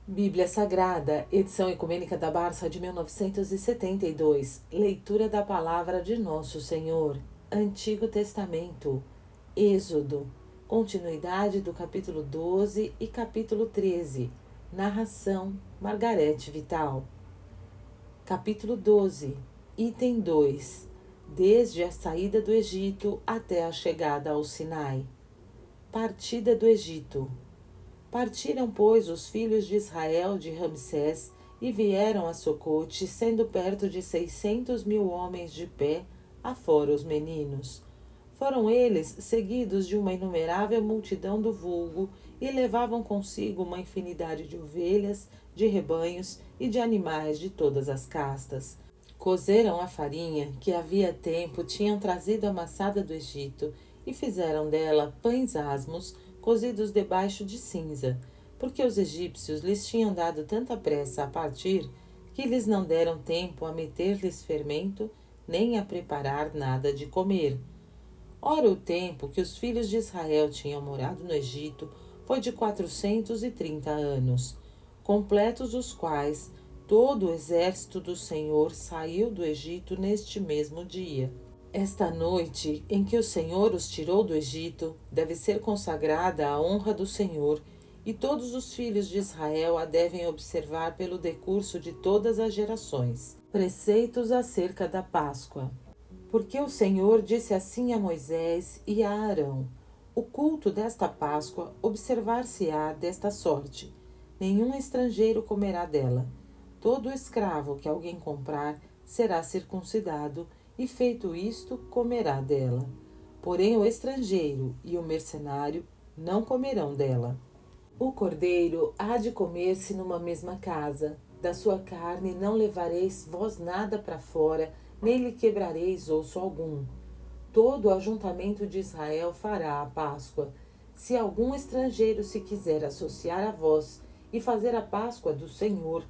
Bíblia Sagrada, edição ecumênica da Barça de 1972, leitura da Palavra de Nosso Senhor, Antigo Testamento, Êxodo, continuidade do capítulo 12 e capítulo 13, narração Margarete Vital. Capítulo 12, item 2, desde a saída do Egito até a chegada ao Sinai. Partida do Egito. Partiram, pois, os filhos de Israel de Ramsés e vieram a Socote, sendo perto de 600.000 homens de pé, afora os meninos. Foram eles seguidos de uma inumerável multidão do vulgo e levavam consigo uma infinidade de ovelhas, de rebanhos e de animais de todas as castas. Cozeram a farinha que havia tempo tinham trazido amassada do Egito e fizeram dela pães asmos, cozidos debaixo de cinza, porque os egípcios lhes tinham dado tanta pressa a partir, que lhes não deram tempo a meter-lhes fermento, nem a preparar nada de comer. Ora, o tempo que os filhos de Israel tinham morado no Egito foi de 430 anos, completos os quais todo o exército do Senhor saiu do Egito neste mesmo dia. Esta noite em que o Senhor os tirou do Egito deve ser consagrada à honra do Senhor, e todos os filhos de Israel a devem observar pelo decurso de todas as gerações. Preceitos acerca da Páscoa. Porque o Senhor disse assim a Moisés e a Arão: o culto desta Páscoa observar-se-á desta sorte: nenhum estrangeiro comerá dela. Todo escravo que alguém comprar será circuncidado, e feito isto, comerá dela. Porém o estrangeiro e o mercenário não comerão dela. O cordeiro há de comer-se numa mesma casa. Da sua carne não levareis vós nada para fora, nem lhe quebrareis osso algum. Todo o ajuntamento de Israel fará a Páscoa. Se algum estrangeiro se quiser associar a vós e fazer a Páscoa do Senhor,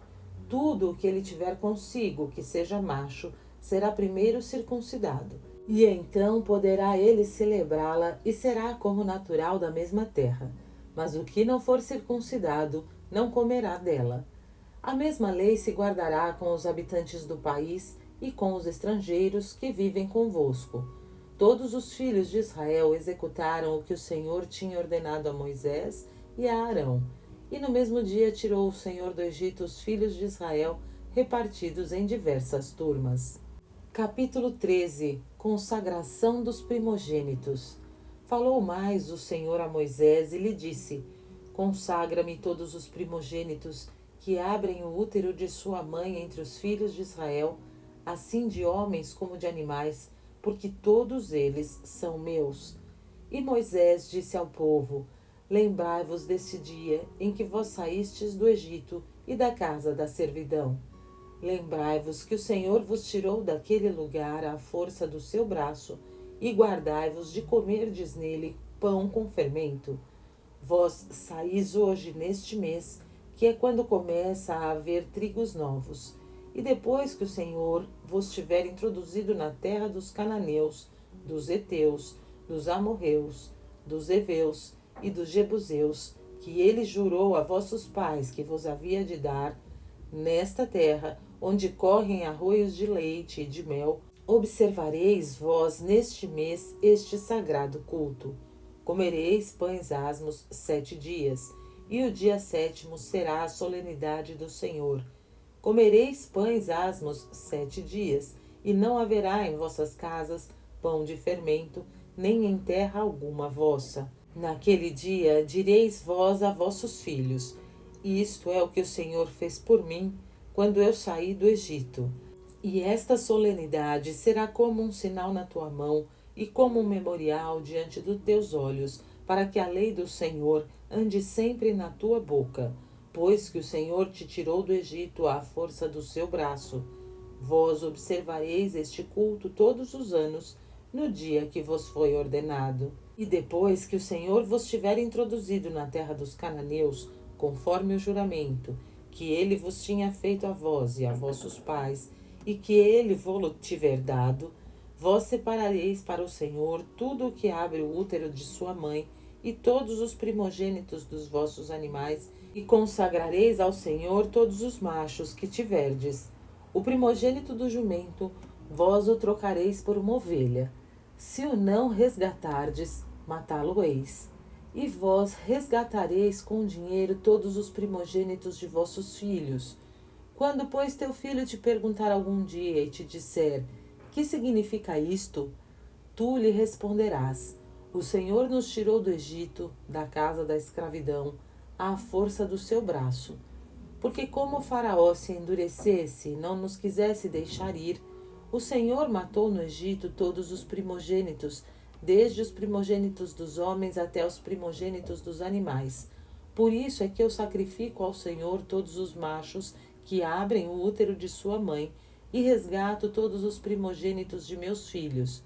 tudo o que ele tiver consigo, que seja macho, será primeiro circuncidado. E então poderá ele celebrá-la e será como natural da mesma terra. Mas o que não for circuncidado, não comerá dela. A mesma lei se guardará com os habitantes do país e com os estrangeiros que vivem convosco. Todos os filhos de Israel executaram o que o Senhor tinha ordenado a Moisés e a Arão. E no mesmo dia tirou o Senhor do Egito os filhos de Israel, repartidos em diversas turmas. Capítulo 13. Consagração dos primogênitos. Falou mais o Senhor a Moisés e lhe disse: consagra-me todos os primogênitos que abrem o útero de sua mãe entre os filhos de Israel, assim de homens como de animais, porque todos eles são meus. E Moisés disse ao povo: lembrai-vos desse dia em que vós saístes do Egito e da casa da servidão. Lembrai-vos que o Senhor vos tirou daquele lugar à força do seu braço, e guardai-vos de comerdes nele pão com fermento. Vós saís hoje neste mês, que é quando começa a haver trigos novos, e depois que o Senhor vos tiver introduzido na terra dos cananeus, dos heteus, dos amorreus, dos heveus e dos jebuseus, que ele jurou a vossos pais que vos havia de dar, nesta terra, onde correm arroios de leite e de mel, observareis vós neste mês este sagrado culto. Comereis pães asmos 7 dias, e o dia 7º será a solenidade do Senhor. Comereis pães asmos 7 dias, e não haverá em vossas casas pão de fermento, nem em terra alguma vossa. Naquele dia direis vós a vossos filhos: isto é o que o Senhor fez por mim, quando eu saí do Egito. E esta solenidade será como um sinal na tua mão e como um memorial diante dos teus olhos, para que a lei do Senhor ande sempre na tua boca, pois que o Senhor te tirou do Egito à força do seu braço. Vós observareis este culto todos os anos, no dia que vos foi ordenado. E depois que o Senhor vos tiver introduzido na terra dos cananeus, conforme o juramento que ele vos tinha feito a vós e a vossos pais, e que ele vô-lo tiver dado, vós separareis para o Senhor tudo o que abre o útero de sua mãe, e todos os primogênitos dos vossos animais, E consagrareis ao Senhor todos os machos que tiverdes. O primogênito do jumento, vós o trocareis por uma ovelha. Se o não resgatardes, matá-lo-eis. E vós resgatareis com dinheiro todos os primogênitos de vossos filhos. Quando, pois, teu filho te perguntar algum dia e te disser: que significa isto? Tu lhe responderás: o Senhor nos tirou do Egito, da casa da escravidão, à força do seu braço. Porque como o Faraó se endurecesse e não nos quisesse deixar ir, o Senhor matou no Egito todos os primogênitos, desde os primogênitos dos homens até os primogênitos dos animais. Por isso é que eu sacrifico ao Senhor todos os machos que abrem o útero de sua mãe, e resgato todos os primogênitos de meus filhos.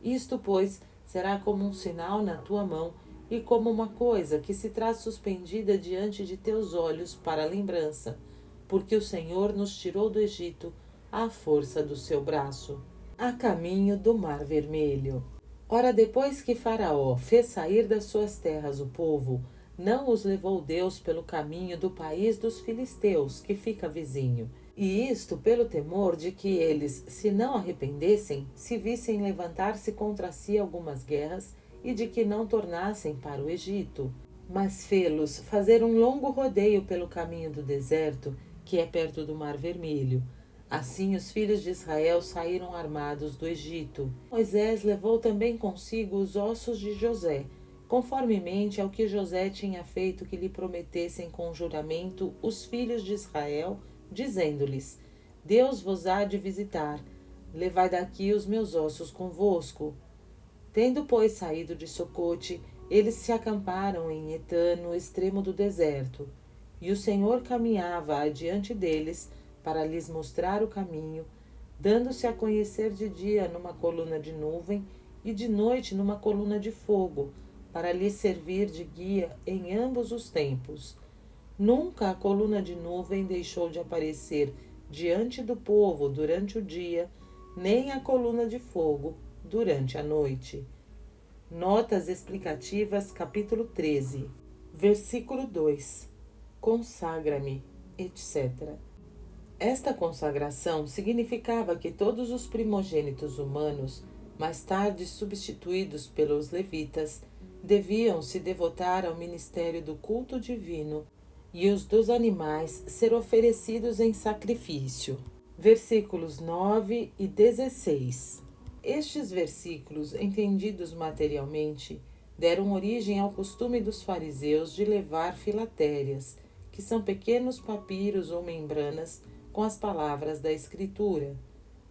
Isto, pois, será como um sinal na tua mão, e como uma coisa que se traz suspendida diante de teus olhos para lembrança, porque o Senhor nos tirou do Egito à força do seu braço, a caminho do Mar Vermelho. Ora, depois que Faraó fez sair das suas terras o povo, não os levou Deus pelo caminho do país dos filisteus, que fica vizinho. E isto pelo temor de que eles, se não arrependessem, se vissem levantar-se contra si algumas guerras, e de que não tornassem para o Egito, mas fê-los fazer um longo rodeio pelo caminho do deserto, que é perto do Mar Vermelho. Assim os filhos de Israel saíram armados do Egito. Moisés levou também consigo os ossos de José, conformemente ao que José tinha feito que lhe prometessem com juramento os filhos de Israel, dizendo-lhes: Deus vos há de visitar, levai daqui os meus ossos convosco. Tendo, pois, saído de Socote, eles se acamparam em Etã, no extremo do deserto. E o Senhor caminhava adiante deles, para lhes mostrar o caminho, dando-se a conhecer de dia numa coluna de nuvem, e de noite numa coluna de fogo, para lhes servir de guia em ambos os tempos. Nunca a coluna de nuvem deixou de aparecer diante do povo durante o dia, nem a coluna de fogo durante a noite. Notas explicativas, capítulo 13, versículo 2. Consagra-me, etc. Esta consagração significava que todos os primogênitos humanos, mais tarde substituídos pelos levitas, deviam se devotar ao ministério do culto divino e os dos animais ser oferecidos em sacrifício. Versículos 9 e 16. Estes versículos, entendidos materialmente, deram origem ao costume dos fariseus de levar filatérias, que são pequenos papiros ou membranas com as palavras da Escritura,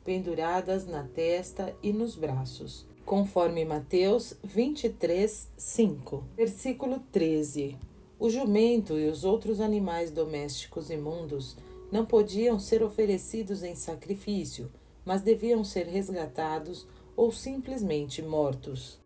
penduradas na testa e nos braços, conforme Mateus 23, 5. Versículo 13. O jumento e os outros animais domésticos imundos não podiam ser oferecidos em sacrifício, mas deviam ser resgatados ou simplesmente mortos.